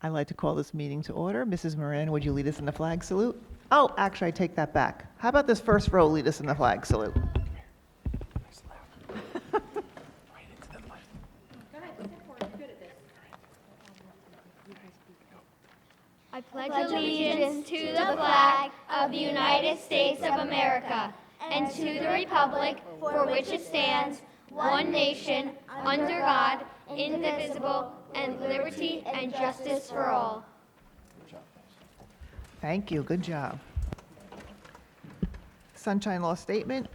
I'd like to call this meeting to order. Mrs. Moran, would you lead us in the flag salute? Oh, actually, I take that back. How about this first row lead us in the flag salute? I pledge allegiance to the flag of the United States of America and to the republic for which it stands, one nation, under God, indivisible, and liberty and justice for all. Thank you. Good job. Sunshine Law Statement.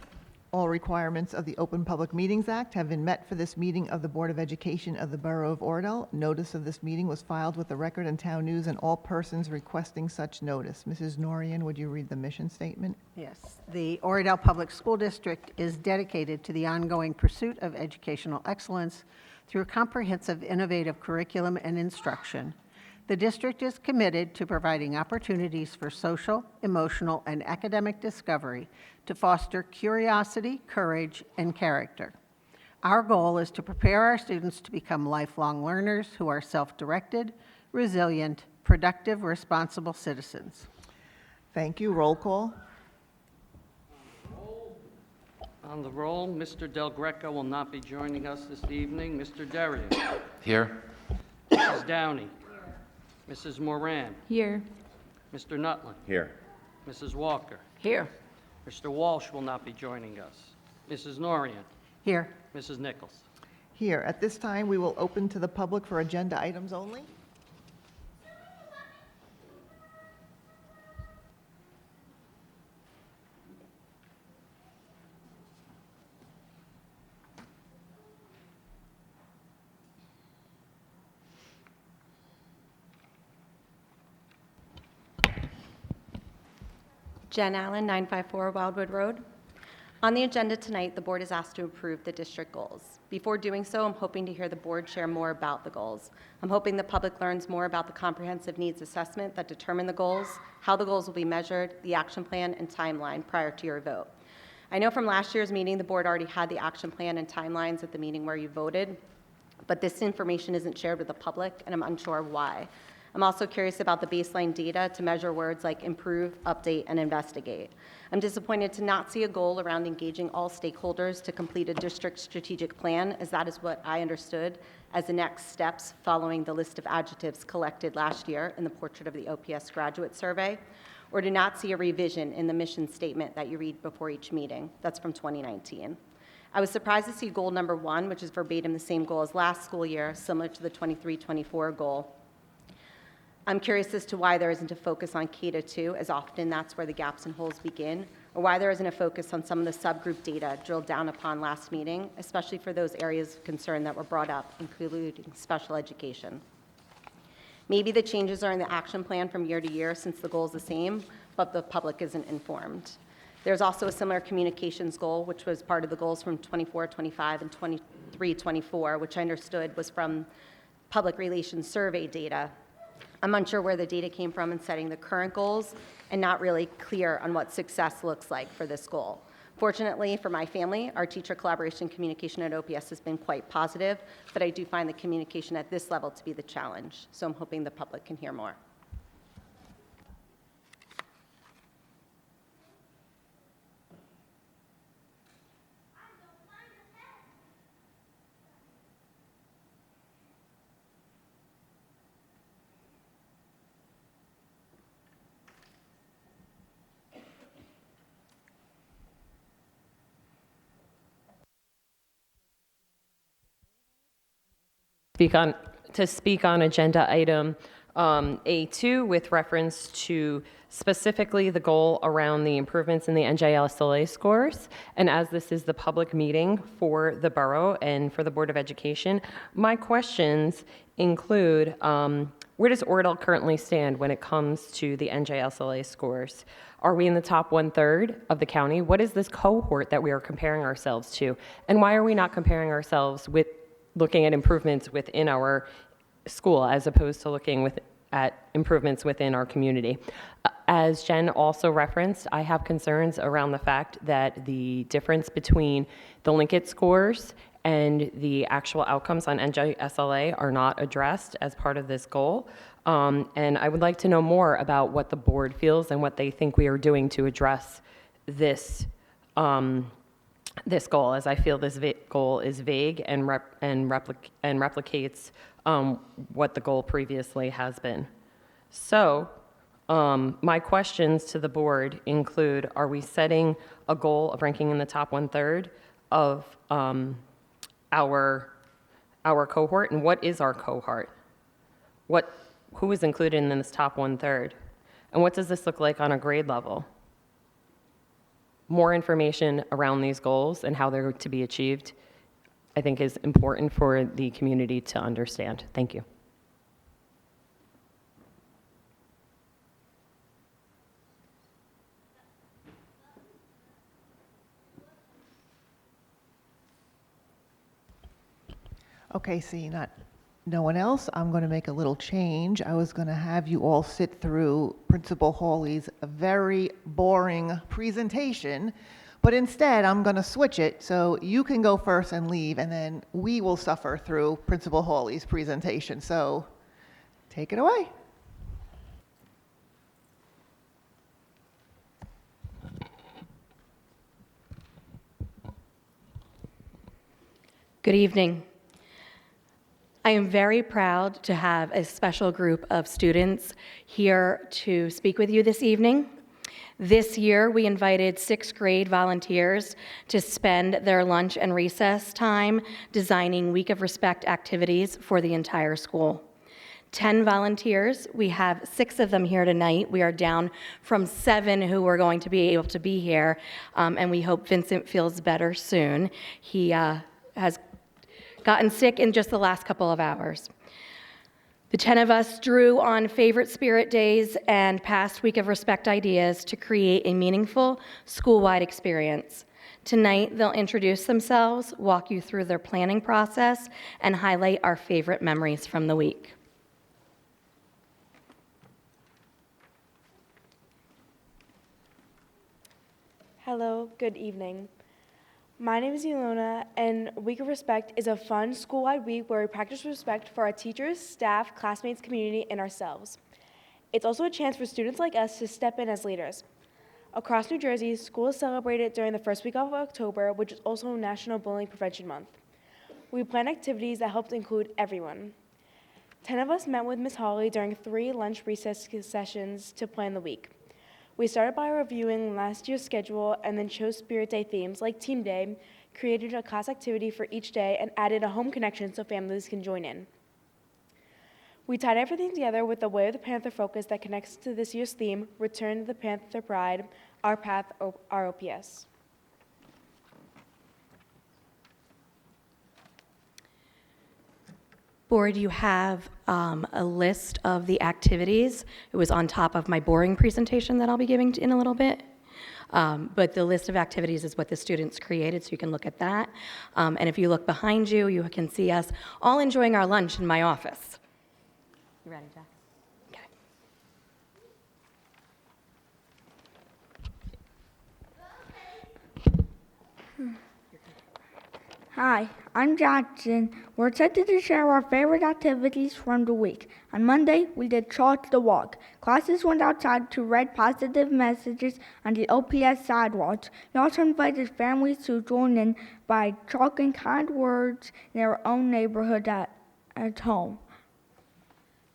All requirements of the Open Public Meetings Act have been met for this meeting of the Board of Education of the Borough of Oradell. Notice of this meeting was filed with the Record and Town News and all persons requesting such notice. Mrs. Norian, would you read the mission statement? Yes. The Oradell Public School District is dedicated to the ongoing pursuit of educational excellence through comprehensive, innovative curriculum and instruction. The district is committed to providing opportunities for social, emotional, and academic discovery to foster curiosity, courage, and character. Our goal is to prepare our students to become lifelong learners who are self-directed, resilient, productive, responsible citizens. Thank you. Roll call. On the roll, Mr. Del Greco will not be joining us this evening. Mr. Derrick. Here. Mrs. Downey. Mrs. Moran. Here. Mr. Nutlin. Here. Mrs. Walker. Here. Mr. Walsh will not be joining us. Mrs. Norian. Here. Mrs. Nichols. Here. At this time, we will open to the public for agenda items only. Jen Allen, 954 Wildwood Road. On the agenda tonight, the board is asked to approve the district goals. Before doing so, I'm hoping to hear the board share more about the goals. I'm hoping the public learns more about the comprehensive needs assessment that determine the goals, how the goals will be measured, the action plan, and timeline prior to your vote. I know from last year's meeting, the board already had the action plan and timelines at the meeting where you voted, but this information isn't shared with the public, and I'm unsure why. I'm also curious about the baseline data to measure words like improve, update, and investigate. I'm disappointed to not see a goal around engaging all stakeholders to complete a district strategic plan, as that is what I understood as the next steps following the list of adjectives collected last year in the Portrait of the OPS Graduate Survey, or do not see a revision in the mission statement that you read before each meeting. That's from 2019. I was surprised to see goal number 1, which is verbatim the same goal as last school year, similar to the 23-24 goal. I'm curious as to why there isn't a focus on K-2, as often that's where the gaps and holes begin, or why there isn't a focus on some of the subgroup data drilled down upon last meeting, especially for those areas of concern that were brought up, including special education. Maybe the changes are in the action plan from year to year since the goal is the same, but the public isn't informed. There's also a similar communications goal, which was part of the goals from 24-25 and 23-24, which I understood was from public relations survey data. I'm unsure where the data came from in setting the current goals and not really clear on what success looks like for this goal. Fortunately for my family, our teacher collaboration communication at OPS has been quite positive, but I do find the communication at this level to be the challenge, so I'm hoping the public can hear more. Speak on agenda item A2 with reference to specifically the goal around the improvements in the NJSLA scores. And as this is the public meeting for the borough and for the Board of Education, my questions include where does Oradell currently stand when it comes to the NJSLA scores? Are we in the top 1/3 of the county? What is this cohort that we are comparing ourselves to? And why are we not comparing ourselves with looking at improvements within our school as opposed to looking at improvements within our community? As Jen also referenced, I have concerns around the fact that the difference between the Linkit scores and the actual outcomes on NJSLA are not addressed as part of this goal. And I would like to know more about what the board feels and what they think we are doing to address this this goal, as I feel this goal is vague and replicates what the goal previously has been. So, my questions to the board include: are we setting a goal of ranking in the top 1/3 of our cohort, and what is our cohort? Who is included in this top 1/3, and what does this look like on a grade level? More information around these goals and how they're to be achieved, I think, is important for the community to understand. Thank you. Okay, seeing no one else, I'm going to make a little change. I was going to have you all sit through Principal Hawley's very boring presentation, but instead I'm going to switch it so you can go first and leave, and then we will suffer through Principal Hawley's presentation. So take it away. Good evening. I am very proud to have a special group of students here to speak with you this evening. This year, we invited 6th grade volunteers to spend their lunch and recess time designing Week of Respect activities for the entire school. 10 volunteers. We have 6 of them here tonight. We are down from 7 who were going to be able to be here, and we hope Vincent feels better soon. He has gotten sick in just the last couple of hours. The 10 of us drew on favorite spirit days and past Week of Respect ideas to create a meaningful school-wide experience. Tonight, they'll introduce themselves, walk you through their planning process, and highlight our favorite memories from the week. Hello, good evening. My name is Ilona, and Week of Respect is a fun school-wide week where we practice respect for our teachers, staff, classmates, community, and ourselves. It's also a chance for students like us to step in as leaders. Across New Jersey, school is celebrated during the first week of October, which is also National Bullying Prevention Month. We plan activities that help to include everyone. 10 of us met with Ms. Hawley during 3 lunch recess sessions to plan the week. We started by reviewing last year's schedule and then chose Spirit Day themes like Team Day, created a class activity for each day, and added a home connection so families can join in. We tied everything together with the Way of the Panther focus that connects to this year's theme, Return to the Panther Pride, Our Path, Our OPS. Board, you have a list of the activities. It was on top of my boring presentation that I'll be giving in a little bit. But the list of activities is what the students created, so you can look at that. And if you look behind you, you can see us all enjoying our lunch in my office. You ready, Jack? Okay. Hi, I'm Jackson. We're excited to share our favorite activities from the week. On Monday, we did Chalk the Walk. Classes went outside to write positive messages on the OPS sidewalks. We also invited families to join in by chalking kind words in their own neighborhood at home.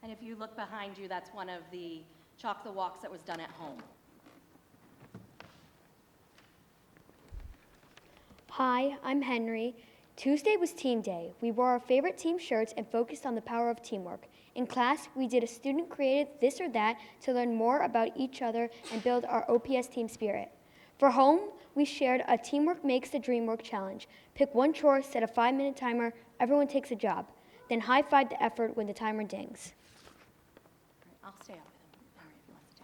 And if you look behind you, that's one of the Chalk the Walks that was done at home. Hi, I'm Henry. Tuesday was Team Day. We wore our favorite team shirts and focused on the power of teamwork. In class, we did a student-created this or that to learn more about each other and build our OPS team spirit. For home, we shared a Teamwork Makes the Dream Work challenge. Pick one chore, set a 5-minute timer, everyone takes a job. Then high-five the effort when the timer dings. I'll stay up with him. Henry, if he wants to.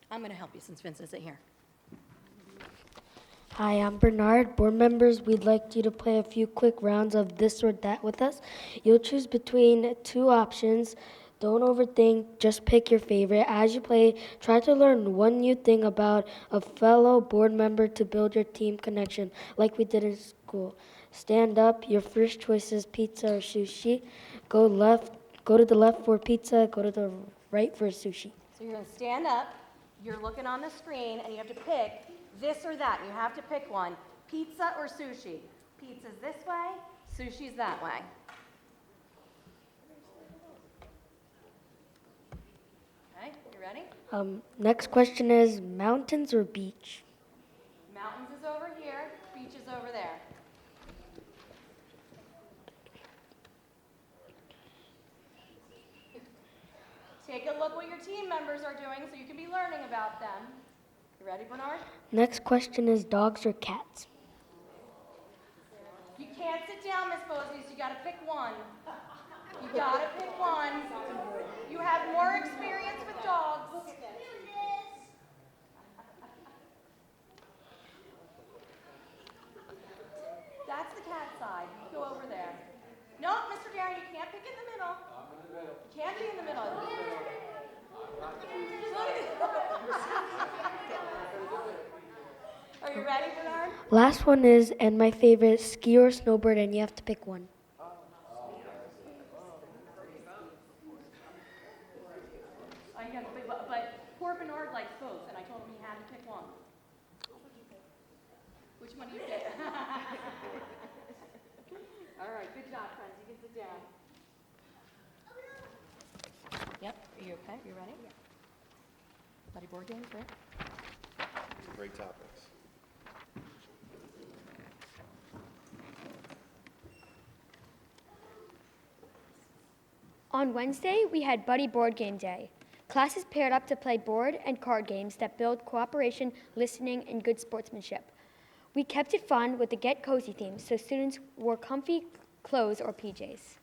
I'm going to help you since Vince isn't here. Hi, I'm Bernard. Board members, we'd like you to play a few quick rounds of this or that with us. You'll choose between 2 options. Don't overthink, just pick your favorite. As you play, try to learn one new thing about a fellow board member to build your team connection, like we did in school. Stand up, your first choice is pizza or sushi. Go to the left for pizza, go to the right for sushi. So you're going to stand up, you're looking on the screen, and you have to pick this or that. You have to pick one, pizza or sushi. Pizza's this way, sushi's that way. Okay, you ready? Next question is mountains or beach? Mountains is over here, beach is over there. Take a look what your team members are doing so you can be learning about them. You ready, Bernard? Next question is dogs or cats? You can't sit down, Miss Bosies. You gotta pick one. You gotta pick one. You have more experience with dogs. That's the cat side. Go over there. No, Mr. Darren, you can't pick in the middle. You can't be in the middle. Are you ready, Bernard? Last one is, and my favorite, ski or snowboard, and you have to pick one. I got but poor Bernard likes both, and I told him he had to pick one. Which one do you pick? All right, good job, friends. You can sit down. Yep, are you okay? You ready? Yeah. Buddy board games, right? Great topics. On Wednesday, we had Buddy Board Game Day. Classes paired up to play board and card games that build cooperation, listening, and good sportsmanship. We kept it fun with the Get Cozy theme, so students wore comfy clothes or PJs.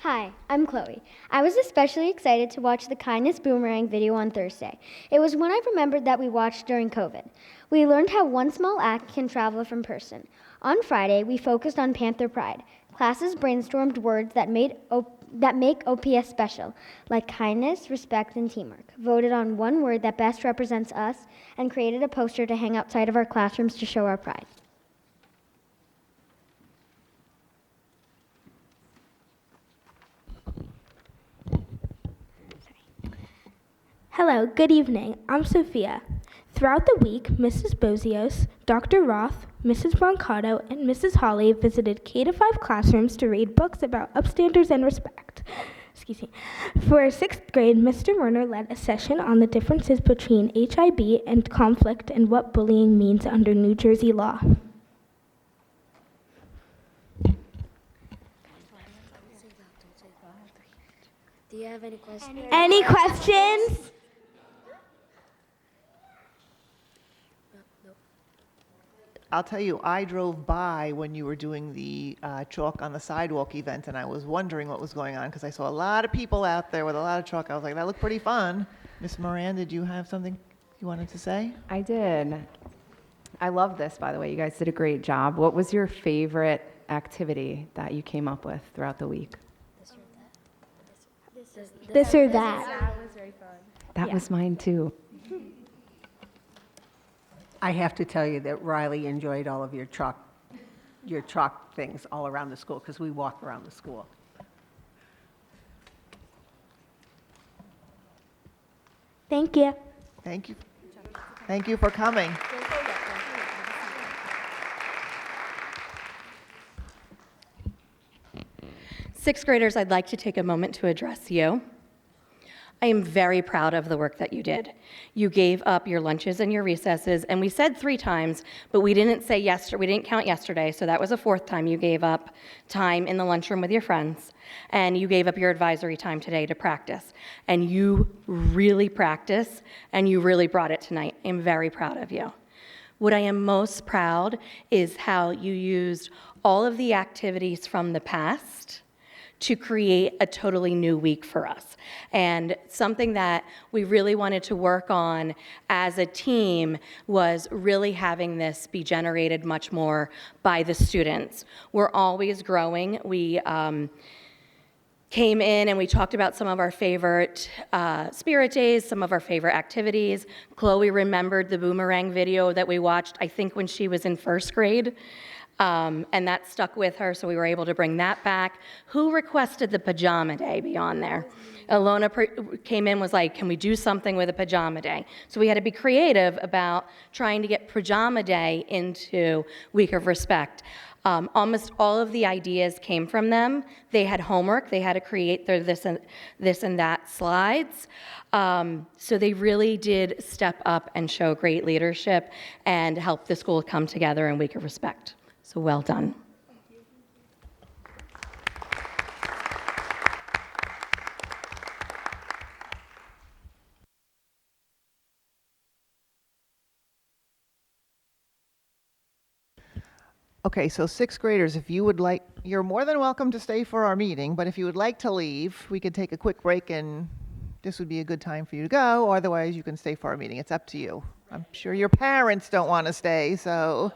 Hi, I'm Chloe. I was especially excited to watch the Kindness Boomerang video on Thursday. It was one I remembered that we watched during COVID. We learned how one small act can travel from person. On Friday, we focused on Panther Pride. Classes brainstormed words that make OPS special, like kindness, respect, and teamwork, voted on one word that best represents us, and created a poster to hang outside of our classrooms to show our pride. Hello, good evening. I'm Sophia. Throughout the week, Mrs. Bozios, Dr. Roth, Mrs. Brancato, and Mrs. Hawley visited K-5 classrooms to read books about upstanders and respect. Excuse me. For 6th grade, Mr. Werner led a session on the differences between HIB and conflict and what bullying means under New Jersey law. Do you have any questions? Any questions? I'll tell you, I drove by when you were doing the chalk on the sidewalk event, and I was wondering what was going on because I saw a lot of people out there with a lot of chalk. I was like, that looked pretty fun. Miss Moran, did you have something you wanted to say? I did. I love this, by the way. You guys did a great job. What was your favorite activity that you came up with throughout the week? This or that. That was very fun. That was mine too. I have to tell you that Riley enjoyed all of your chalk things all around the school because we walk around the school. Thank you. Thank you. Thank you for coming. Sixth graders, I'd like to take a moment to address you. I am very proud of the work that you did. You gave up your lunches and your recesses, and we said 3 times, but we didn't count yesterday, so that was a 4th time you gave up time in the lunchroom with your friends, and you gave up your advisory time today to practice. And you really practiced, and you really brought it tonight. I'm very proud of you. What I am most proud is how you used all of the activities from the past to create a totally new week for us. And something that we really wanted to work on as a team was really having this be generated much more by the students. We're always growing. We came in and we talked about some of our favorite spirit days, some of our favorite activities. Chloe remembered the boomerang video that we watched, I think, when she was in first grade. And that stuck with her, so we were able to bring that back. Who requested the pajama day be on there? Alona came in, was like, can we do something with a pajama day? So we had to be creative about trying to get pajama day into Week of Respect. Almost all of the ideas came from them. They had homework. They had to create their this and that slides. So they really did step up and show great leadership and help the school come together in Week of Respect. So well done. Okay, so sixth graders, if you would like, you're more than welcome to stay for our meeting, but if you would like to leave, we could take a quick break and this would be a good time for you to go, or otherwise you can stay for our meeting. It's up to you. I'm sure your parents don't want to stay, so.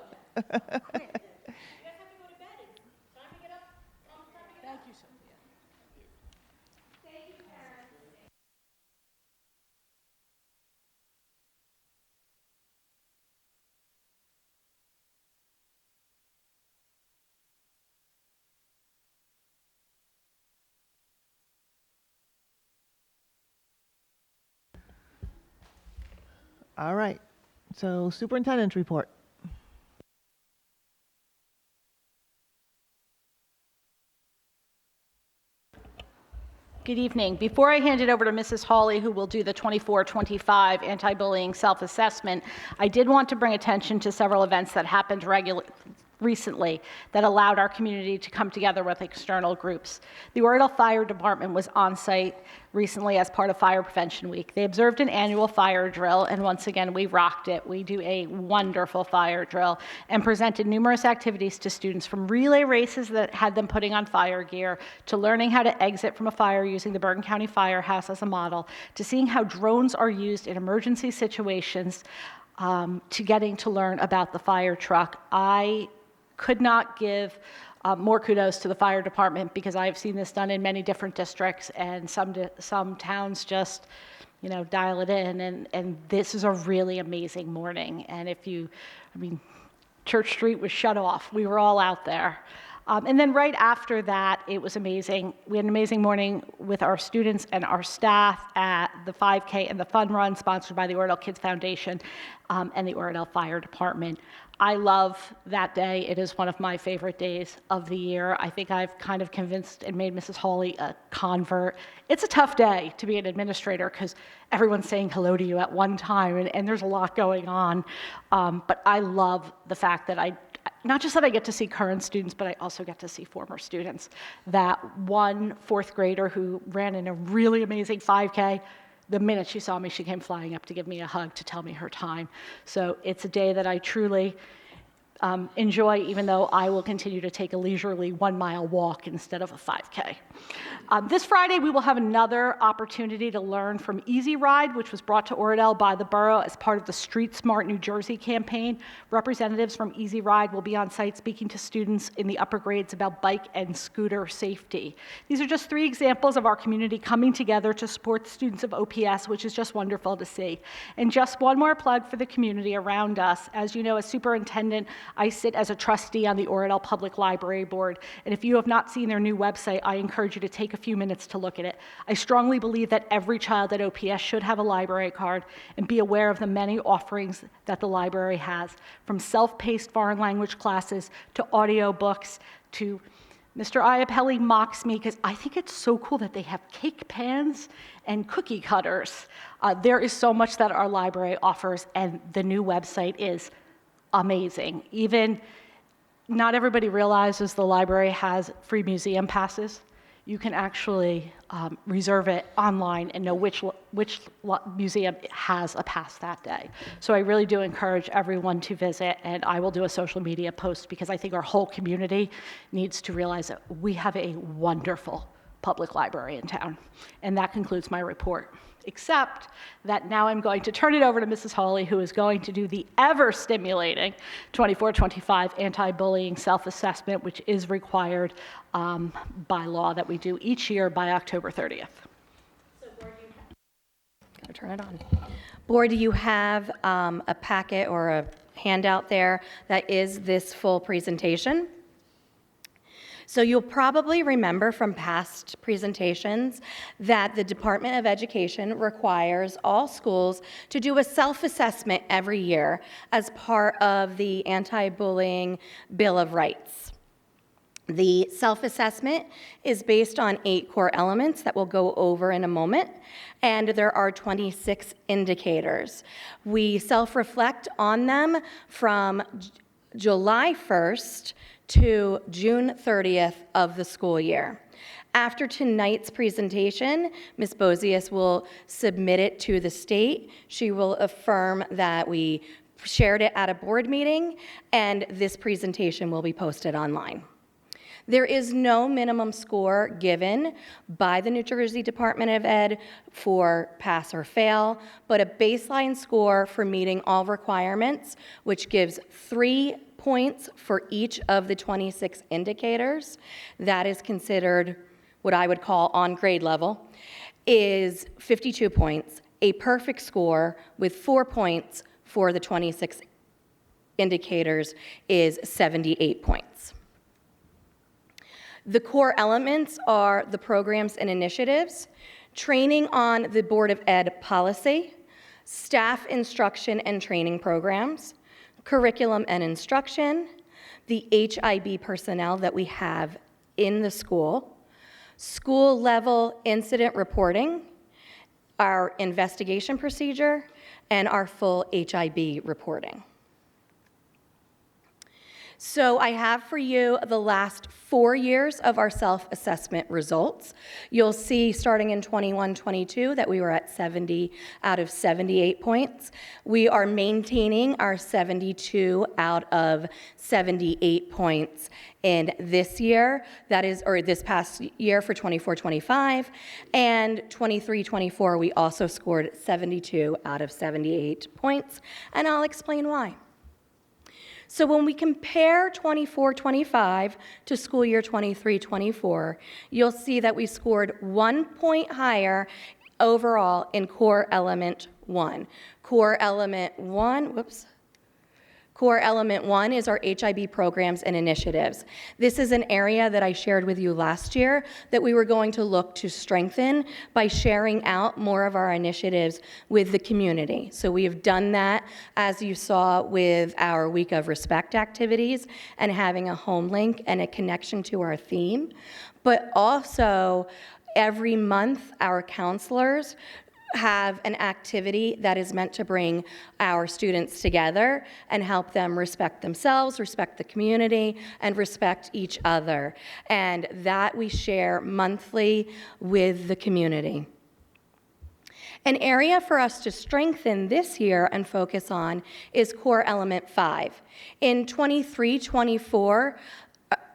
All right, so superintendent's report. Good evening. Before I hand it over to Mrs. Hawley, who will do the 24-25 anti-bullying self-assessment, I did want to bring attention to several events that happened recently that allowed our community to come together with external groups. The Oradell Fire Department was on site recently as part of Fire Prevention Week. They observed an annual fire drill, and once again, we rocked it. We do a wonderful fire drill and presented numerous activities to students, from relay races that had them putting on fire gear, to learning how to exit from a fire using the Bergen County Firehouse as a model, to seeing how drones are used in emergency situations, to getting to learn about the fire truck. I could not give more kudos to the fire department, because I've seen this done in many different districts, and some towns just, dial it in, and this is a really amazing morning. And Church Street was shut off. We were all out there. And then right after that, it was amazing. We had an amazing morning with our students and our staff at the 5K and the fun run sponsored by the Oradell Kids Foundation and the Oradell Fire Department. I love that day. It is one of my favorite days of the year. I think I've kind of convinced and made Mrs. Hawley a convert. It's a tough day to be an administrator because everyone's saying hello to you at one time, and there's a lot going on. But I love the fact that not just that I get to see current students, but I also get to see former students. That one fourth grader who ran in a really amazing 5K, the minute she saw me, she came flying up to give me a hug to tell me her time. So it's a day that I truly enjoy, even though I will continue to take a leisurely 1 mile walk instead of a 5K. This Friday, we will have another opportunity to learn from Easy Ride, which was brought to Oradell by the borough as part of the Street Smart New Jersey campaign. Representatives from Easy Ride will be on site speaking to students in the upper grades about bike and scooter safety. These are just 3 examples of our community coming together to support the students of OPS, which is just wonderful to see. And just one more plug for the community around us. As you know, as superintendent, I sit as a trustee on the Oradell Public Library Board, and if you have not seen their new website, I encourage you to take a few minutes to look at it. I strongly believe that every child at OPS should have a library card and be aware of the many offerings that the library has, from self-paced foreign language classes to audio books to Mr. Iapelli mocks me because I think it's so cool that they have cake pans and cookie cutters. There is so much that our library offers, and the new website is amazing. Even not everybody realizes the library has free museum passes. you can actually reserve it online and know which museum has a pass that day. So I really do encourage everyone to visit, and I will do a social media post because I think our whole community needs to realize that we have a wonderful public library in town. And that concludes my report, except that now I'm going to turn it over to Mrs. Hawley, who is going to do the ever-stimulating 24-25 anti-bullying self-assessment, which is required by law that we do each year by October 30th. Gotta turn it on. Board, do you have a packet or a handout there that is this full presentation? So you'll probably remember from past presentations that the Department of Education requires all schools to do a self-assessment every year as part of the Anti-Bullying Bill of Rights. The self-assessment is based on 8 core elements that we'll go over in a moment, and there are 26 indicators. We self-reflect on them from July 1st to June 30th of the school year. After tonight's presentation, Ms. Bozius will submit it to the state. She will affirm that we shared it at a board meeting, and this presentation will be posted online. There is no minimum score given by the New Jersey Department of Ed for pass or fail, but a baseline score for meeting all requirements, which gives 3 points for each of the 26 indicators. That is considered what I would call on grade level, is 52 points. A perfect score with 4 points for the 26 indicators is 78 points. The core elements are the programs and initiatives, training on the Board of Ed policy, staff instruction and training programs, curriculum and instruction, the HIB personnel that we have in the school level incident reporting, our investigation procedure, and our full HIB reporting. So I have for you the last 4 years of our self-assessment results. You'll see starting in 21-22 that we were at 70 out of 78 points. We are maintaining our 72 out of 78 points in this year, that is, or this past year for 24-25, and 23-24 we also scored 72 out of 78 points, and I'll explain why. So when we compare 24-25 to school year 23-24, you'll see that we scored 1 point higher overall in core element 1. Core element 1 is our HIB programs and initiatives. This is an area that I shared with you last year that we were going to look to strengthen by sharing out more of our initiatives with the community. So we have done that, as you saw, with our Week of Respect activities and having a home link and a connection to our theme. But also, every month, our counselors have an activity that is meant to bring our students together and help them respect themselves, respect the community, and respect each other. And that we share monthly with the community. An area for us to strengthen this year and focus on is core element 5. In 23-24,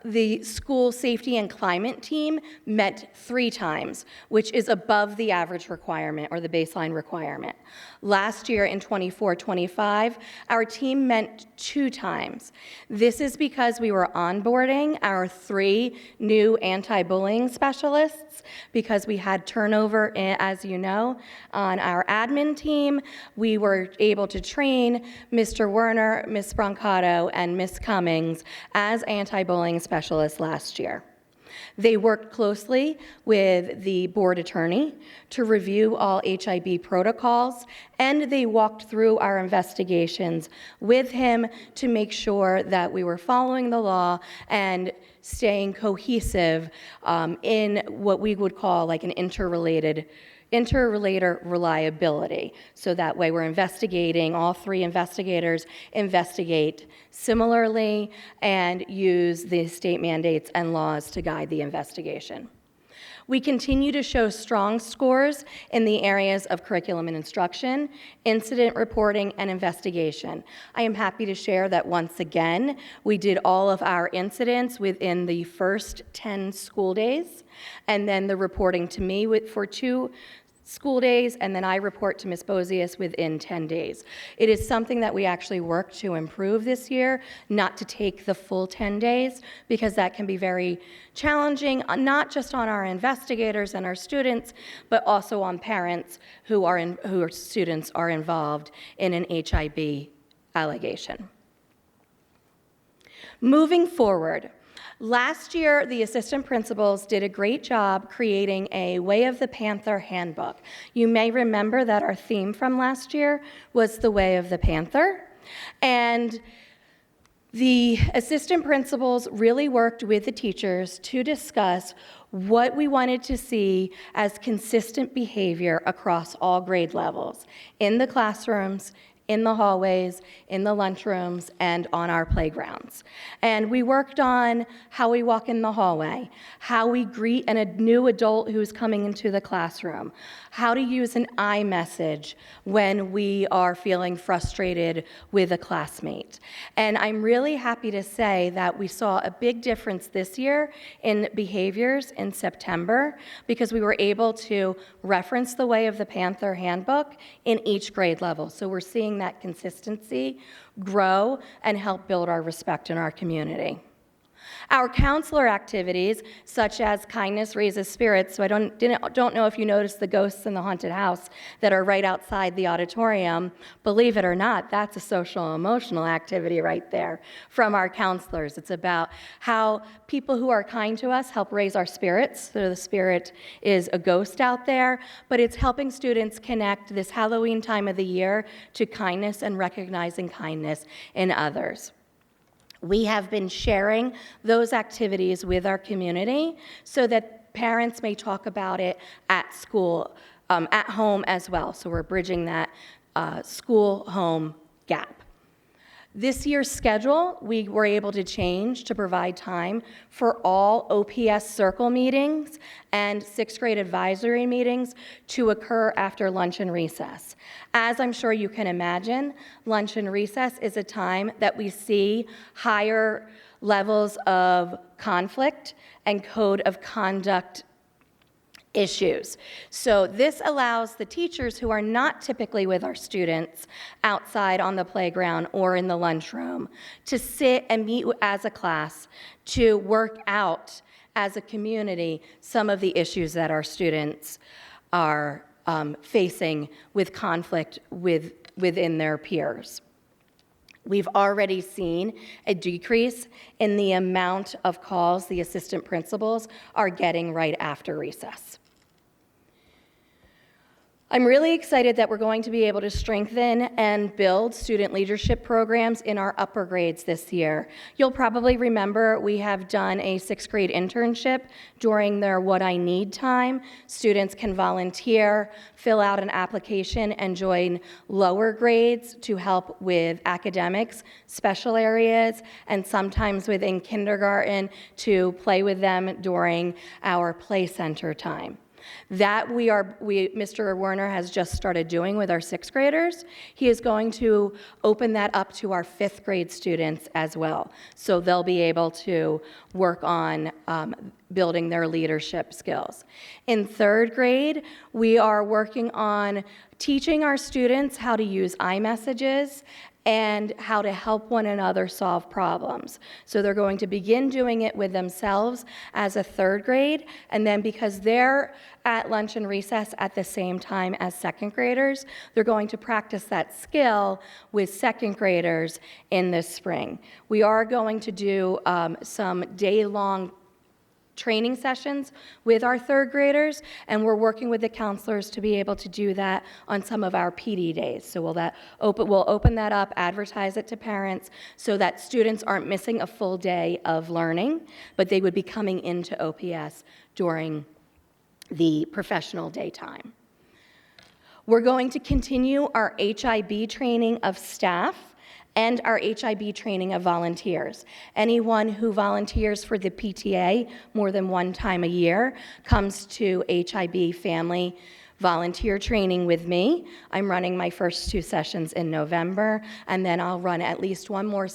the school safety and climate team met 3 times, which is above the average requirement or the baseline requirement. Last year in 24-25, our team met 2 times. This is because we were onboarding our 3 new anti-bullying specialists because we had turnover, as you know, on our admin team. We were able to train Mr. Werner, Ms. Brancato, and Ms. Cummings as anti-bullying specialists last year. They worked closely with the board attorney to review all HIB protocols, and they walked through our investigations with him to make sure that we were following the law and staying cohesive in what we would call like an interrelator reliability. So that way we're investigating, all 3 investigators investigate similarly and use the state mandates and laws to guide the investigation. We continue to show strong scores in the areas of curriculum and instruction, incident reporting, and investigation. I am happy to share that once again, we did all of our incidents within the first 10 school days, and then the reporting to me for 2 school days, and then I report to Ms. Bozius within 10 days. It is something that we actually work to improve this year, not to take the full 10 days, because that can be very challenging, not just on our investigators and our students, but also on parents who students are involved in an HIB allegation. Moving forward, last year, the assistant principals did a great job creating a Way of the Panther handbook. You may remember that our theme from last year was the Way of the Panther, and the assistant principals really worked with the teachers to discuss what we wanted to see as consistent behavior across all grade levels, in the classrooms, in the hallways, in the lunchrooms, and on our playgrounds. And we worked on how we walk in the hallway, how we greet a new adult who's coming into the classroom, how to use an I message when we are feeling frustrated with a classmate. And I'm really happy to say that we saw a big difference this year in behaviors in September, because we were able to reference the Way of the Panther handbook in each grade level. So we're seeing that consistency grow and help build our respect in our community. Our counselor activities, such as Kindness Raises Spirits, so I don't know if you noticed the ghosts in the haunted house that are right outside the auditorium. Believe it or not, that's a social emotional activity right there from our counselors. It's about how people who are kind to us help raise our spirits. So the spirit is a ghost out there, but it's helping students connect this Halloween time of the year to kindness and recognizing kindness in others. We have been sharing those activities with our community so that parents may talk about it at school, at home as well. So we're bridging that school-home gap. This year's schedule, we were able to change to provide time for all OPS circle meetings and 6th grade advisory meetings to occur after lunch and recess. As I'm sure you can imagine, lunch and recess is a time that we see higher levels of conflict and code of conduct issues. So this allows the teachers who are not typically with our students outside on the playground or in the lunchroom to sit and meet as a class to work out as a community some of the issues that our students are facing with conflict within their peers. We've already seen a decrease in the amount of calls the assistant principals are getting right after recess. I'm really excited that we're going to be able to strengthen and build student leadership programs in our upper grades this year. You'll probably remember we have done a 6th grade internship during their What I Need time. Students can volunteer, fill out an application, and join lower grades to help with academics, special areas, and sometimes within kindergarten to play with them during our play center time. That Mr. Werner has just started doing with our 6th graders. He is going to open that up to our 5th grade students as well. So they'll be able to work on building their leadership skills. In 3rd grade, we are working on teaching our students how to use iMessages and how to help one another solve problems. So they're going to begin doing it with themselves as a 3rd grade, and then because they're at lunch and recess at the same time as 2nd graders, they're going to practice that skill with 2nd graders in this spring. We are going to do some day-long training sessions with our 3rd graders, and we're working with the counselors to be able to do that on some of our PD days. So we'll open that up, advertise it to parents so that students aren't missing a full day of learning, but they would be coming into OPS during the professional daytime. We're going to continue our HIB training of staff and our HIB training of volunteers. Anyone who volunteers for the PTA more than one time a year comes to HIB family volunteer training with me. I'm running my first 2 sessions in November, and then I'll run at least one more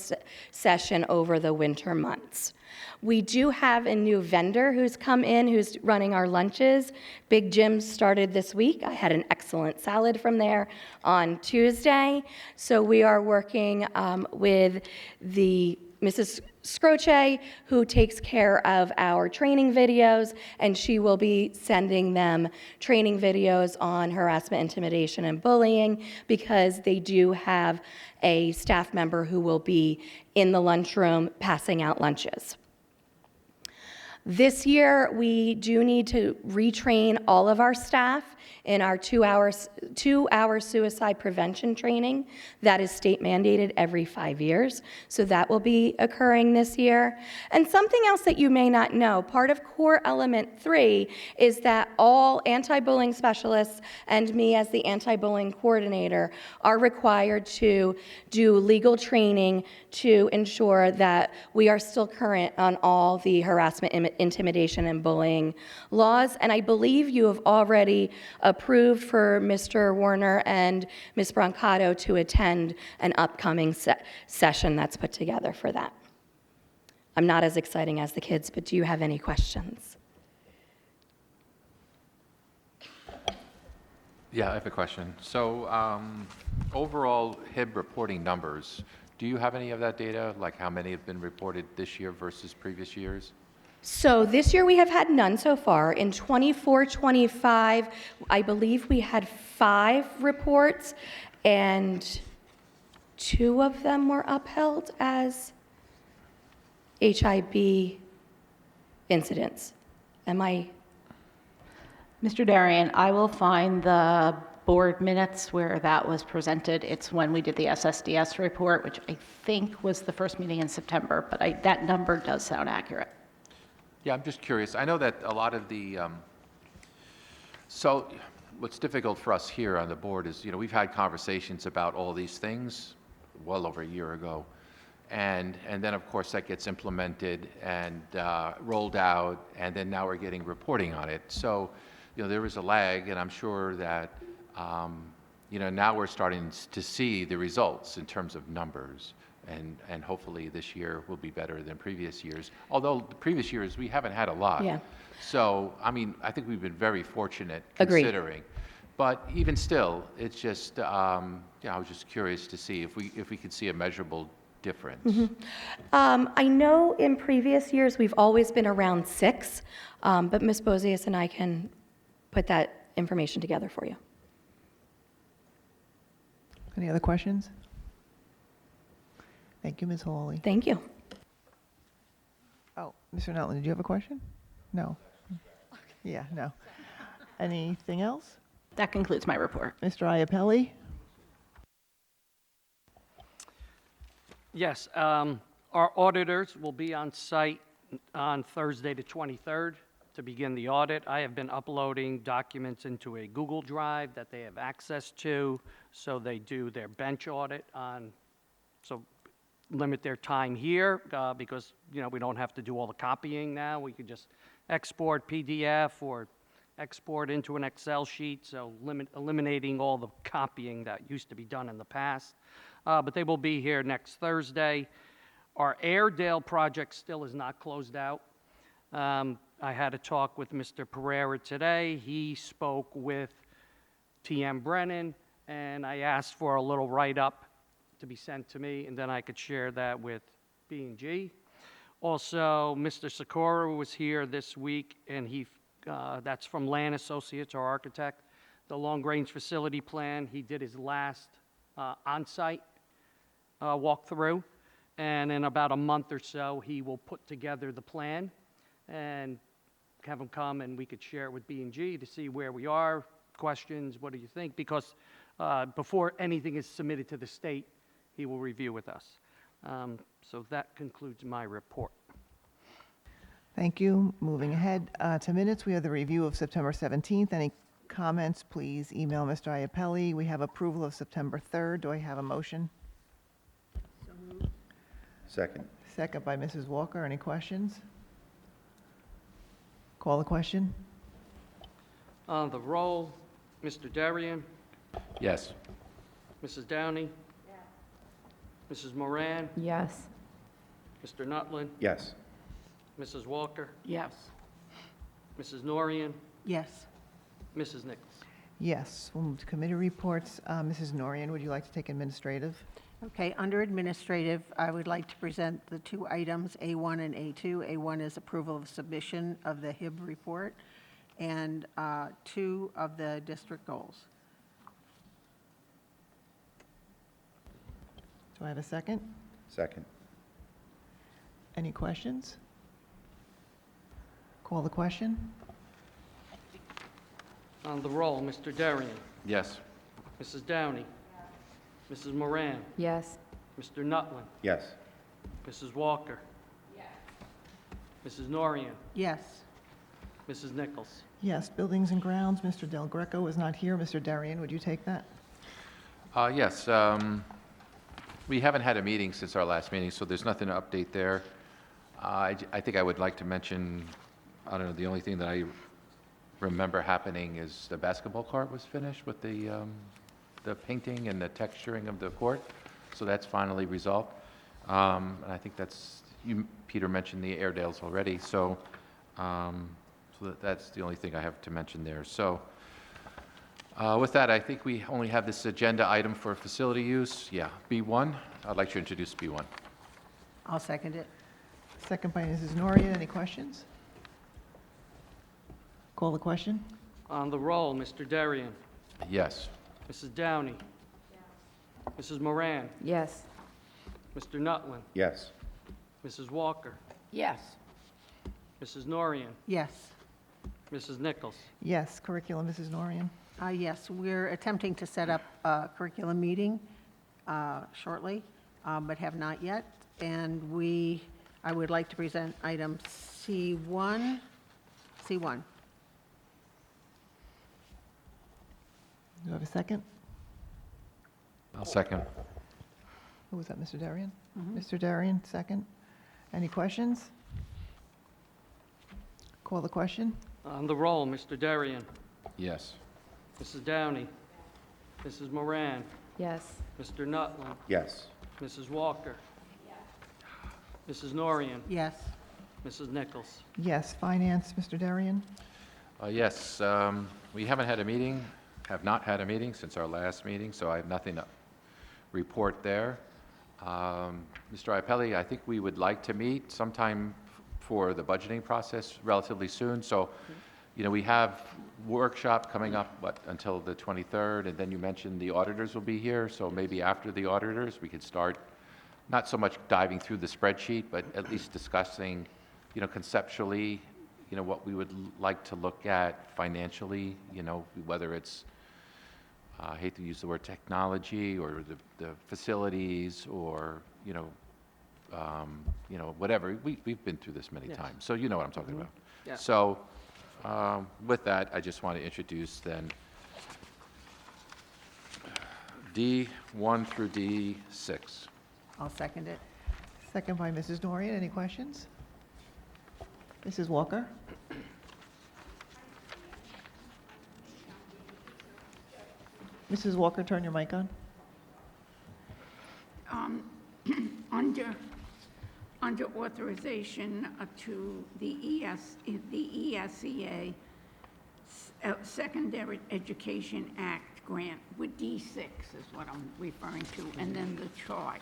session over the winter months. We do have a new vendor who's come in, who's running our lunches. Big Jim started this week. I had an excellent salad from there on Tuesday. So we are working with the Mrs. Scroce, who takes care of our training videos, and she will be sending them training videos on harassment, intimidation, and bullying, because they do have a staff member who will be in the lunchroom passing out lunches. This year, we do need to retrain all of our staff in our 2-hour suicide prevention training. That is state mandated every 5 years, so that will be occurring this year. And something else that you may not know, part of core element 3 is that all anti-bullying specialists and me as the anti-bullying coordinator are required to do legal training to ensure that we are still current on all the harassment, intimidation, and bullying laws. And I believe you have already approved for Mr. Warner and Ms. Brancato to attend an upcoming session that's put together for that. I'm not as exciting as the kids, but do you have any questions? Yeah, I have a question. So overall HIB reporting numbers, do you have any of that data, like how many have been reported this year versus previous years? So this year we have had none so far. In 24-25, I believe we had 5 reports, and 2 of them were upheld as HIB incidents. Am I? Mr. Darian, I will find the board minutes where that was presented. It's when we did the SSDS report, which I think was the first meeting in September, but that number does sound accurate. Yeah, I'm just curious. I know that a lot of the, so what's difficult for us here on the board is, we've had conversations about all these things well over a year ago. And then, of course, that gets implemented and rolled out, and then now we're getting reporting on it. So, there is a lag, and I'm sure that, now we're starting to see the results in terms of numbers. And hopefully this year will be better than previous years. Although the previous years, we haven't had a lot. Yeah. So, I think we've been very fortunate Agreed. considering. But even still, it's just, I was just curious to see if we could see a measurable difference. I know in previous years we've always been around 6, but Ms. Bozius and I can put that information together for you. Any other questions? Thank you, Ms. Hawley. Thank you. Oh, Mr. Nutley, did you have a question? No. Yeah, no. Anything else? That concludes my report. Mr. Iapelli? Yes, our auditors will be on site on Thursday the 23rd to begin the audit. I have been uploading documents into a Google Drive that they have access to, so they do their bench audit so limit their time here because, we don't have to do all the copying now. We could just export PDF or export into an Excel sheet, so eliminating all the copying that used to be done in the past. But they will be here next Thursday. Our Oradell project still is not closed out. I had a talk with Mr. Pereira today. He spoke with TM Brennan, and I asked for a little write-up to be sent to me, and then I could share that with B&G. Also, Mr. Sikora was here this week, and that's from Land Associates, our architect. The long-range facility plan, he did his last on-site walkthrough, and in about a month or so, he will put together the plan and have him come, and we could share it with B&G to see where we are, questions, what do you think? Because before anything is submitted to the state, he will review with us. So that concludes my report. Thank you. Moving ahead to minutes, we have the review of September 17th. Any comments, please email Mr. Iapelli. We have approval of September 3rd. Do I have a motion? Second. Second by Mrs. Walker. Any questions? Call the question. On the roll, Mr. Darian, Yes. Mrs. Downey, Mrs. Moran, Yes. Mr. Nutlin, Yes. Mrs. Walker, Yes. Mrs. Norian, Yes. Mrs. Nichols. Yes. We'll move to committee reports. Mrs. Norian, would you like to take administrative? Okay, under administrative, I would like to present the two items, A1 and A2. A1 is approval of submission of the HIB report, and 2 of the district goals. Do I have a second? Second. Any questions? Call the question. On the roll, Mr. Darian, Yes. Mrs. Downey, Mrs. Moran, Yes. Mr. Nutlin, Yes. Mrs. Walker, Mrs. Norian, Yes. Mrs. Nichols. Yes. Buildings and grounds, Mr. Del Greco is not here. Mr. Darian, would you take that? Yes. We haven't had a meeting since our last meeting, so there's nothing to update there. I think I would like to mention, I don't know, the only thing that I remember happening is the basketball court was finished with the painting and the texturing of the court, so that's finally resolved. And I think that's, Peter mentioned the Airedales already, so that's the only thing I have to mention there. So with that, I think we only have this agenda item for facility use. Yeah, B1. I'd like to introduce B1. I'll second it. Second by Mrs. Norian. Any questions? Call the question. On the roll, Mr. Darian, Yes. Mrs. Downey, Mrs. Moran, Yes. Mr. Nutlin, Yes. Mrs. Walker, Yes. Mrs. Norian, Yes. Mrs. Nichols. Yes. Curriculum, Mrs. Norian. Yes, we're attempting to set up a curriculum meeting shortly, but have not yet. And I would like to present item C1. C1. Do I have a second? I'll second. Who was that, Mr. Darian? Mr. Darian, second. Any questions? Call the question. On the roll, Mr. Darian, Yes. Mrs. Downey, Mrs. Moran, Yes. Mr. Nutlin, Yes. Mrs. Walker, Mrs. Norian, Yes. Mrs. Nichols. Yes. Finance, Mr. Darian. Yes, we haven't had a meeting, have not had a meeting since our last meeting, so I have nothing to report there. Mr. Iapelli, I think we would like to meet sometime for the budgeting process relatively soon. So, we have workshop coming up, until the 23rd, and then you mentioned the auditors will be here, so maybe after the auditors, we could start not so much diving through the spreadsheet, but at least discussing, conceptually, what we would like to look at financially, whether it's, I hate to use the word technology, or the facilities, or, whatever. We've been through this many Yes. times, so you know what I'm talking about. Yeah. So, with that, I just want to introduce then D1 through D6. I'll second it. Second by Mrs. Norian. Any questions? Mrs. Walker. Mrs. Walker, turn your mic on. Under authorization to the ESEA Secondary Education Act grant with D6 is what I'm referring to, and then the chart.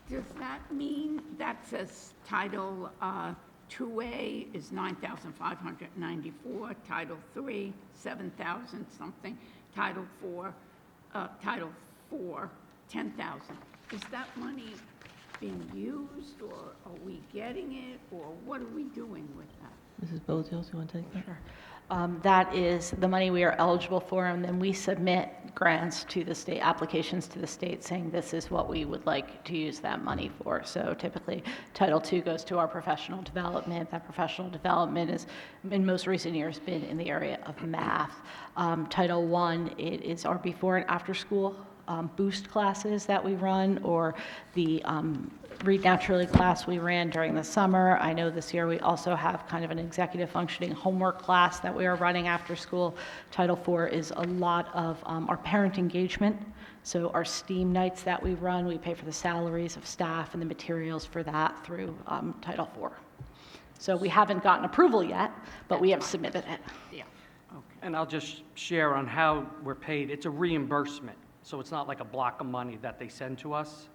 Does that mean that says Title 2A is $9,594, Title 3, $7,000 something, Title 4, $10,000. Is that money being used, or are we getting it, or what are we doing with that? Mrs. Bozios, you want to take that? Sure. That is the money we are eligible for, and then we submit grants to the state, applications to the state saying this is what we would like to use that money for. So typically, Title II goes to our professional development. That professional development is, in most recent years, been in the area of math. Title I, it is our before and after school boost classes that we run, or the Read Naturally class we ran during the summer. I know this year we also have kind of an executive functioning homework class that we are running after school. Title IV is a lot of our parent engagement. So our STEAM nights that we run, we pay for the salaries of staff and the materials for that through Title IV. So we haven't gotten approval yet, but we have submitted it. Yeah. And I'll just share on how we're paid. It's a reimbursement, so it's not like a block of money that they send to us.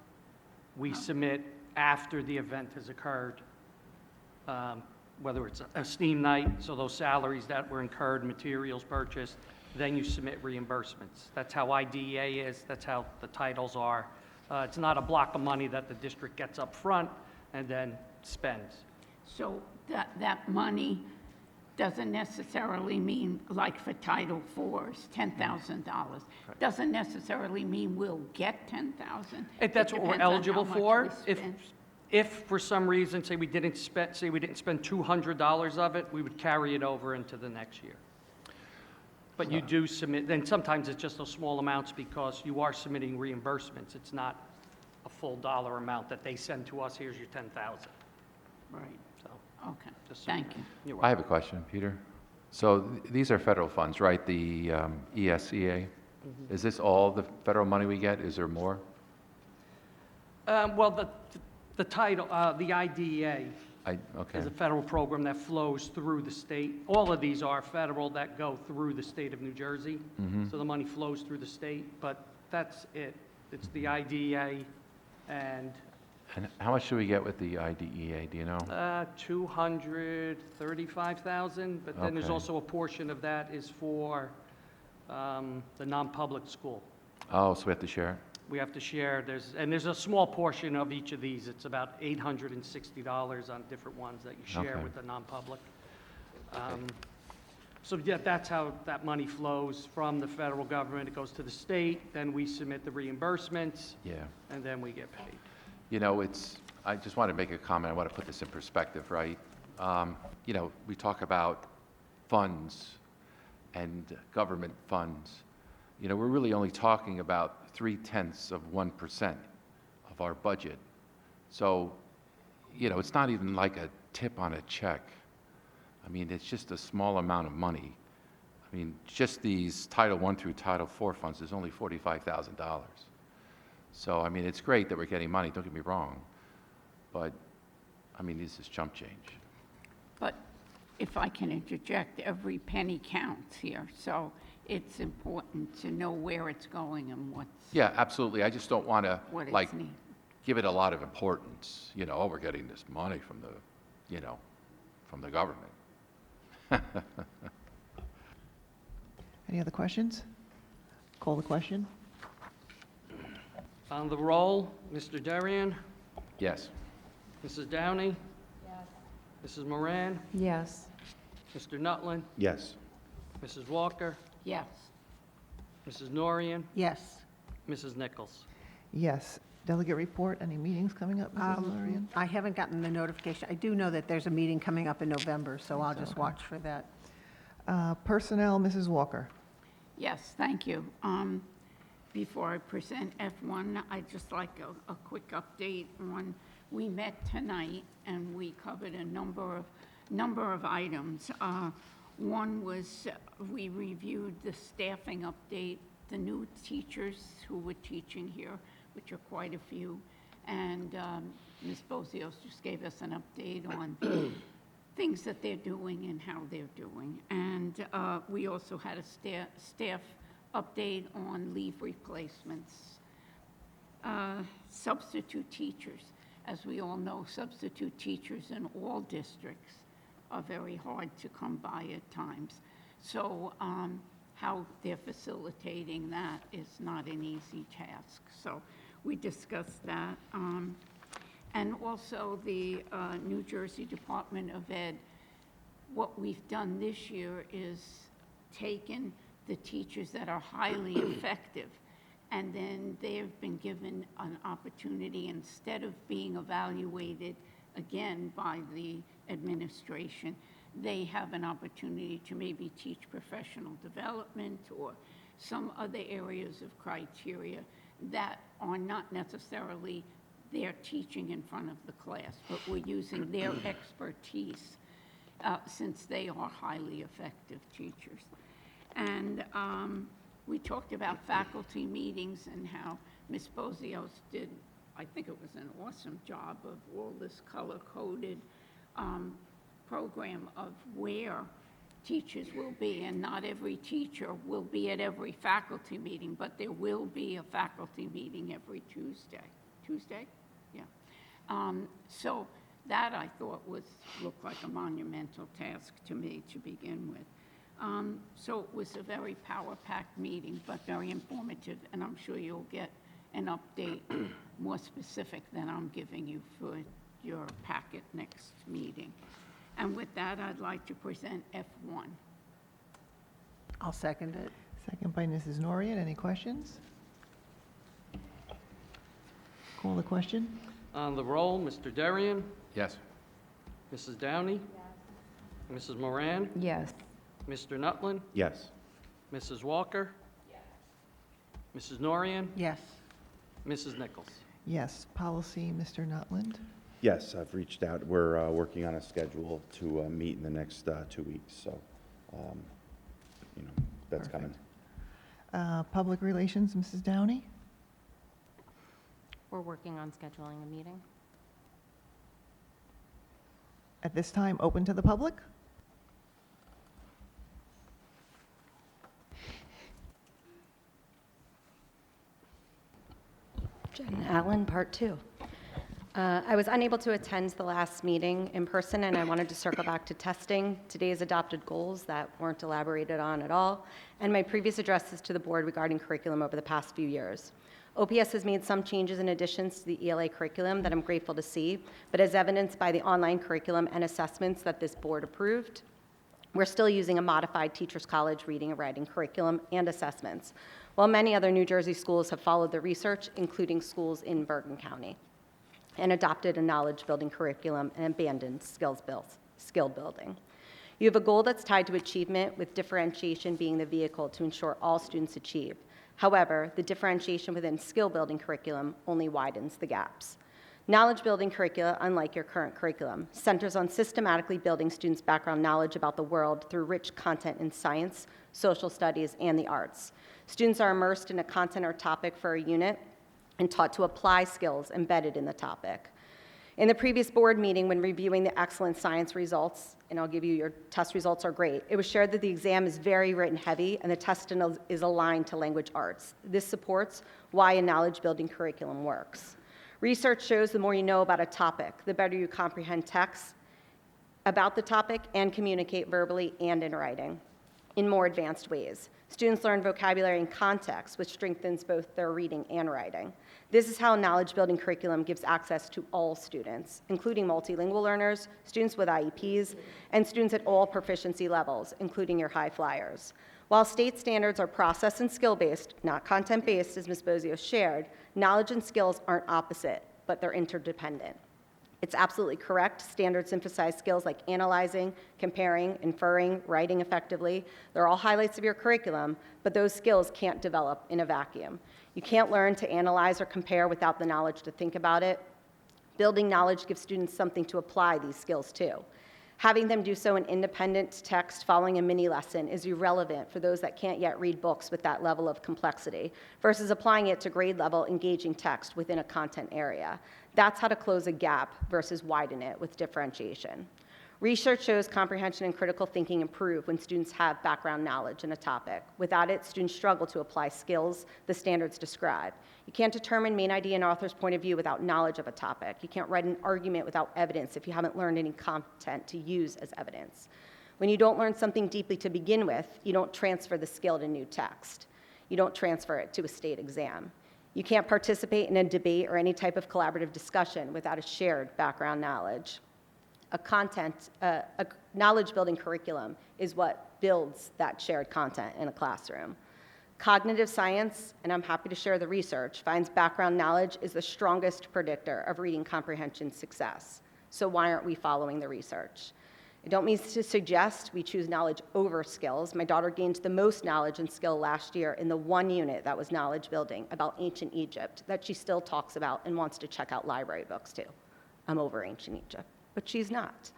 We submit after the event has occurred, whether it's a STEAM night, so those salaries that were incurred, materials purchased, then you submit reimbursements. That's how IDEA is, that's how the titles are. It's not a block of money that the district gets up front and then spends. So that money doesn't necessarily mean, like for Title IV's, $10,000. Doesn't necessarily mean we'll get 10,000. That's what we're eligible for. If If for some reason, say we didn't spend $200 of it, we would carry it over into the next year. But you do submit, then sometimes it's just those small amounts because you are submitting reimbursements. It's not a full dollar amount that they send to us, here's your 10,000. Right. So, Okay, just so thank know. you. You're I welcome. have a question, Peter. So these are federal funds, right? The ESEA? Is this all the federal money we get? Is there more? Well, the title, the IDEA Okay. is a federal program that flows through the state. All of these are federal that go through the state of New Jersey. So the money flows through the state, but that's it. It's the IDEA and And how much do we get with the IDEA, do you know? 235,000, but then there's Okay. also a portion of that is for the non-public school. Oh, so we have to share it? We have to share, there's a small portion of each of these. It's about $860 on different ones that you share Okay. with the non-public. So yeah, that's how that money flows from the federal government. It goes to the state, then we submit the reimbursements, Yeah. and then we get paid. You know, I just want to make a comment. I want to put this in perspective, right? You know, we talk about funds and government funds. You know, we're really only talking about 0.3% of our budget. So, you know, it's not even like a tip on a check. I mean, it's just a small amount of money. I mean, just these Title I through Title IV funds is only $45,000. So, I mean, it's great that we're getting money, don't get me wrong. But, I mean, this is chump change. But if I can interject, every penny counts here, so it's important to know where it's going and what's. Yeah, absolutely. I just don't want to, What is like, needed. give it a lot of importance. You know, oh, we're getting this money from the, you know, from the government. Any other questions? Call the question. On the roll, Mr. Darian, Yes. Mrs. Downey? Yes. Mrs. Moran? Yes. Mr. Nutlin? Yes. Mrs. Walker? Yes. Mrs. Norian? Yes. Mrs. Nichols? Yes. Delegate report, any meetings coming up, Mrs. Lurian? I haven't gotten the notification. I do know that there's a meeting coming up in November, so I'll just watch for that. Personnel, Mrs. Walker. Yes, thank you. Before I present F1, I'd just like a quick update on, we met tonight and we covered a number of items. One was we reviewed the staffing update, the new teachers who were teaching here, which are quite a few, and Ms. Bozios just gave us an update on things that they're doing and how they're doing. And we also had a staff update on leave replacements. Substitute teachers. As we all know, substitute teachers in all districts are very hard to come by at times. So how they're facilitating that is not an easy task. So we discussed that. And also the New Jersey Department of Ed, what we've done this year is taken the teachers that are highly effective, and then they've been given an opportunity, instead of being evaluated again by the administration, they have an opportunity to maybe teach professional development or some other areas of criteria that are not necessarily their teaching in front of the class, but we're using their expertise since they are highly effective teachers. And we talked about faculty meetings and how Ms. Bozios did, I think it was an awesome job of all this color-coded program of where teachers will be, and not every teacher will be at every faculty meeting, but there will be a faculty meeting every Tuesday. Tuesday? Yeah. So that I thought looked like a monumental task to me to begin with. So it was a very power-packed meeting, but very informative, and I'm sure you'll get an update more specific than I'm giving you for your packet next meeting. And with that, I'd like to present F1. I'll second it. Second by Mrs. Norrie. Any questions? Call the question. On the roll, Mr. Darian, Yes. Mrs. Downey, Mrs. Moran, Yes. Mr. Nutland, Yes. Mrs. Walker, Mrs. Norian, Yes. Mrs. Nichols. Yes. Policy, Mr. Nutland. Yes, I've reached out. We're working on a schedule to meet in the next 2 weeks, so, that's coming. Public relations, Mrs. Downey. We're working on scheduling a meeting. At this time, open to the public. Jen Allen, Part 2. I was unable to attend the last meeting in person, and I wanted to circle back to testing, today's adopted goals that weren't elaborated on at all, and my previous addresses to the board regarding curriculum over the past few years. OPS has made some changes and additions to the ELA curriculum that I'm grateful to see, but as evidenced by the online curriculum and assessments that this board approved, we're still using a modified Teachers College reading and writing curriculum and assessments, while many other New Jersey schools have followed the research, including schools in Bergen County, and adopted a knowledge-building curriculum and abandoned skill building. You have a goal that's tied to achievement, with differentiation being the vehicle to ensure all students achieve. However, the differentiation within skill-building curriculum only widens the gaps. Knowledge-building curricula, unlike your current curriculum, centers on systematically building students' background knowledge about the world through rich content in science, social studies, and the arts. Students are immersed in a content or topic for a unit and taught to apply skills embedded in the topic. In the previous board meeting, when reviewing the excellent science results, and I'll give you your test results are great, it was shared that the exam is very written heavy and the test is aligned to language arts. This supports why a knowledge-building curriculum works. Research shows the more you know about a topic, the better you comprehend text about the topic and communicate verbally and in writing in more advanced ways. Students learn vocabulary and context, which strengthens both their reading and writing. This is how a knowledge-building curriculum gives access to all students, including multilingual learners, students with IEPs, and students at all proficiency levels, including your high flyers. While state standards are process and skill-based, not content-based, as Ms. Bozios shared, knowledge and skills aren't opposite, but they're interdependent. It's absolutely correct. Standards emphasize skills like analyzing, comparing, inferring, writing effectively. They're all highlights of your curriculum, but those skills can't develop in a vacuum. You can't learn to analyze or compare without the knowledge to think about it. Building knowledge gives students something to apply these skills to. Having them do so in independent text following a mini lesson is irrelevant for those that can't yet read books with that level of complexity, versus applying it to grade level engaging text within a content area. That's how to close a gap versus widen it with differentiation. Research shows comprehension and critical thinking improve when students have background knowledge in a topic. Without it, students struggle to apply skills the standards describe. You can't determine main idea and author's point of view without knowledge of a topic. You can't write an argument without evidence if you haven't learned any content to use as evidence. When you don't learn something deeply to begin with, you don't transfer the skill to new text. You don't transfer it to a state exam. You can't participate in a debate or any type of collaborative discussion without a shared background knowledge. A knowledge-building curriculum is what builds that shared content in a classroom. Cognitive science, and I'm happy to share the research, finds background knowledge is the strongest predictor of reading comprehension success. So why aren't we following the research? I don't mean to suggest we choose knowledge over skills. My daughter gained the most knowledge and skill last year in the one unit that was knowledge building about ancient Egypt that she still talks about and wants to check out library books too. I'm over ancient Egypt, but she's not.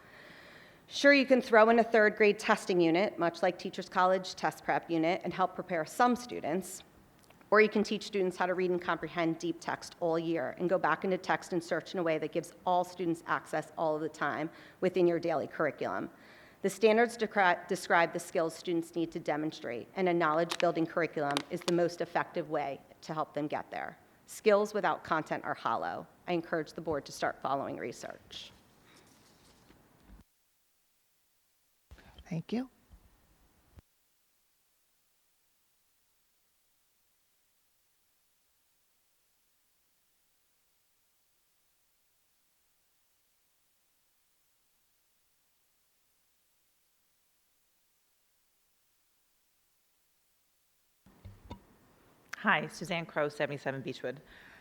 Sure, you can throw in a third grade testing unit, much like Teachers College test prep unit, and help prepare some students. Or you can teach students how to read and comprehend deep text all year and go back into text and search in a way that gives all students access all of the time within your daily curriculum. The standards describe the skills students need to demonstrate, and a knowledge-building curriculum is the most effective way to help them get there. Skills without content are hollow. I encourage the board to start following research. Thank you. Hi, Suzanne Crowe, 77 Beechwood.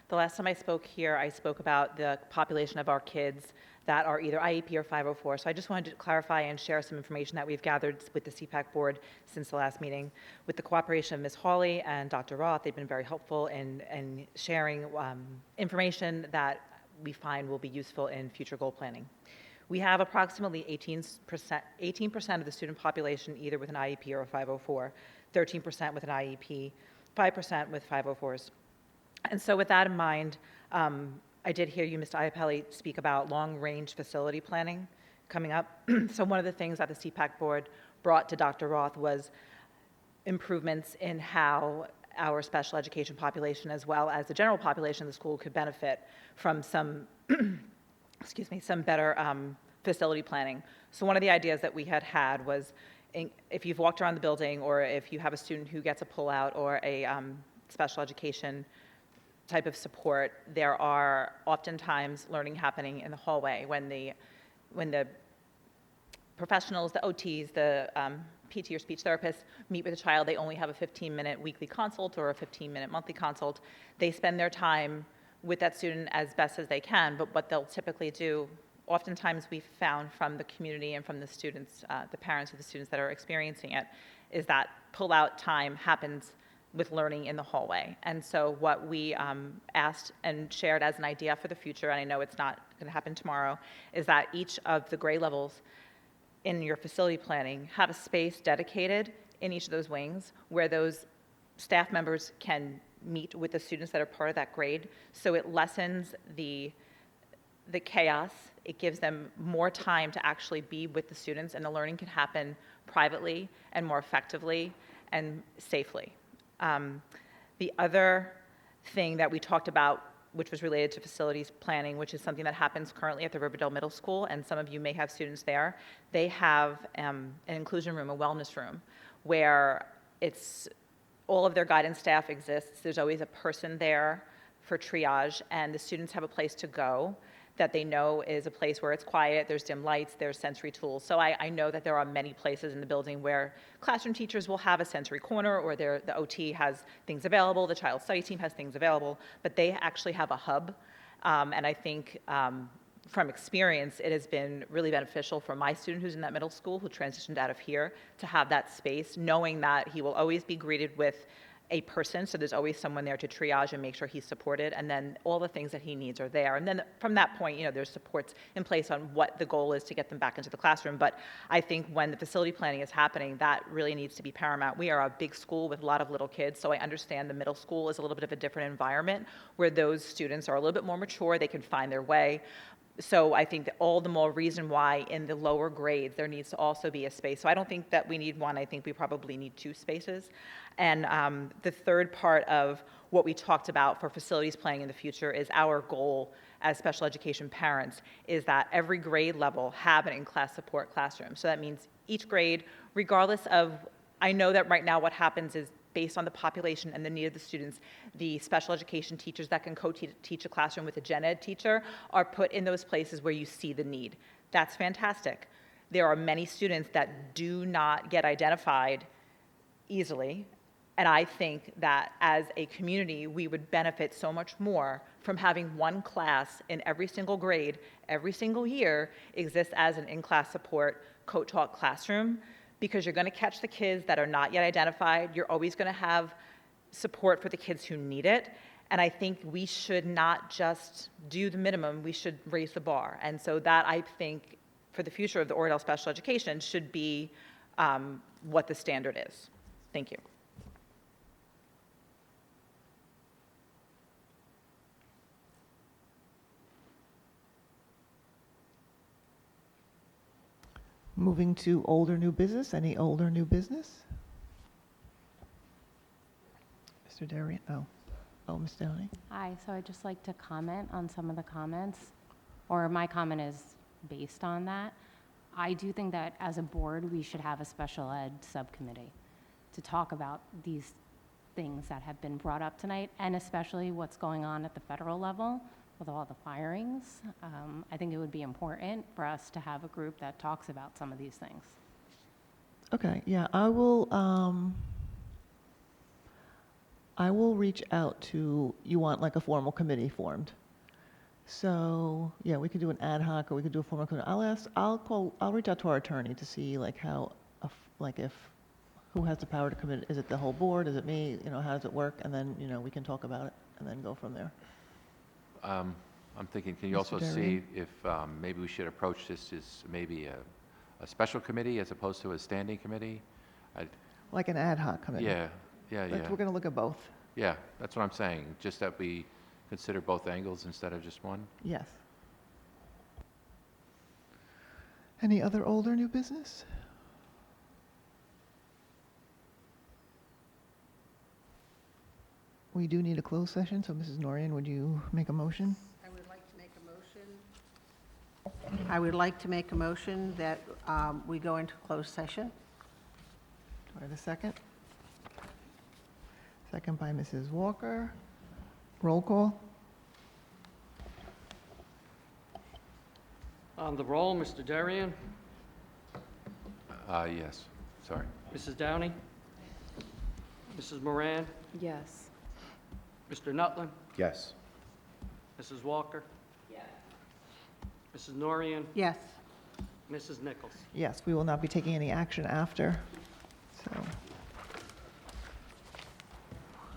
The last time I spoke here, I spoke about the population of our kids that are either IEP or 504. So I just wanted to clarify and share some information that we've gathered with the CPAC board since the last meeting. With the cooperation of Ms. Hawley and Dr. Roth, they've been very helpful in sharing information that we find will be useful in future goal planning. We have approximately 18% of the student population either with an IEP or a 504, 13% with an IEP, 5% with 504s. And so with that in mind, I did hear you, Mr. Iapelli, speak about long-range facility planning coming up. So one of the things that the CPAC board brought to Dr. Roth was improvements in how our special education population as well as the general population of the school could benefit from some, some better facility planning. So one of the ideas that we had was if you've walked around the building or if you have a student who gets a pullout or a special education type of support, there are oftentimes learning happening in the hallway when the professionals, the OTs, the PT or speech therapists meet with a child. They only have a 15-minute weekly consult or a 15-minute monthly consult. They spend their time with that student as best as they can, but what they'll typically do, oftentimes we've found from the community and from the students, the parents of the students that are experiencing it, is that pull-out time happens with learning in the hallway. And so what we asked and shared as an idea for the future, and I know it's not going to happen tomorrow, is that each of the grade levels in your facility planning have a space dedicated in each of those wings where those staff members can meet with the students that are part of that grade. So it lessens the chaos. It gives them more time to actually be with the students, and the learning can happen privately and more effectively and safely. The other thing that we talked about, which was related to facilities planning, which is something that happens currently at the Riverdale Middle School, and some of you may have students there, they have an inclusion room, a wellness room, where all of their guidance staff exists. There's always a person there for triage, and the students have a place to go that they know is a place where it's quiet, there's dim lights, there's sensory tools. So I know that there are many places in the building where classroom teachers will have a sensory corner, or the OT has things available, the child study team has things available, but they actually have a hub. And I think from experience, it has been really beneficial for my student who's in that middle school, who transitioned out of here, to have that space, knowing that he will always be greeted with a person, so there's always someone there to triage and make sure he's supported, and then all the things that he needs are there. And then from that point, there's supports in place on what the goal is to get them back into the classroom. But I think when the facility planning is happening, that really needs to be paramount. We are a big school with a lot of little kids, so I understand the middle school is a little bit of a different environment where those students are a little bit more mature, they can find their way. So I think that all the more reason why in the lower grades there needs to also be a space. So I don't think that we need one, I think we probably need two spaces. And the third part of what we talked about for facilities planning in the future is our goal as special education parents is that every grade level have an in-class support classroom. So that means each grade, regardless of, I know that right now what happens is based on the population and the need of the students, the special education teachers that can co-teach a classroom with a gen ed teacher are put in those places where you see the need. That's fantastic. There are many students that do not get identified easily, And I think that as a community, we would benefit so much more from having one class in every single grade, every single year, exist as an in-class support, co-taught classroom, because you're going to catch the kids that are not yet identified. You're always going to have support for the kids who need it. And I think we should not just do the minimum, we should raise the bar. And so that, I think, for the future of the Oradell special education should be what the standard is. Thank you. Moving to older new business. Any older new business? Mr. Darian, Ms. Downey. Hi, so I'd just like to comment on some of the comments, or my comment is based on that. I do think that as a board, we should have a special ed subcommittee to talk about these things that have been brought up tonight, and especially what's going on at the federal level with all the firings. I think it would be important for us to have a group that talks about some of these things. Okay, yeah, I will reach out to, you want like a formal committee formed? So, yeah, we could do an ad hoc, or we could do a formal committee. I'll reach out to our attorney to see like how, who has the power to commit? Is it the whole board? Is it me? How does it work? And then, we can talk about it and then go from there. I'm thinking, can you Mr. also see if maybe we should approach this as maybe a special committee as opposed to a standing committee? Like an ad hoc committee? Yeah. We're going to look at both. Yeah, that's what I'm saying, just that we consider both angles instead of just one. Yes. Any other old or new business? We do need a closed session, so Mrs. Norian, would you make a motion? I would like to make a motion that we go into closed session. Do I have a second? Second by Mrs. Walker. Roll call. On the roll, Mr. Darian, Yes, sorry. Mrs. Downey, Mrs. Moran, Yes. Mr. Nutlin, Yes. Mrs. Walker. Yes. Mrs. Norian, Yes. Mrs. Nichols. Yes, we will not be taking any action after, so.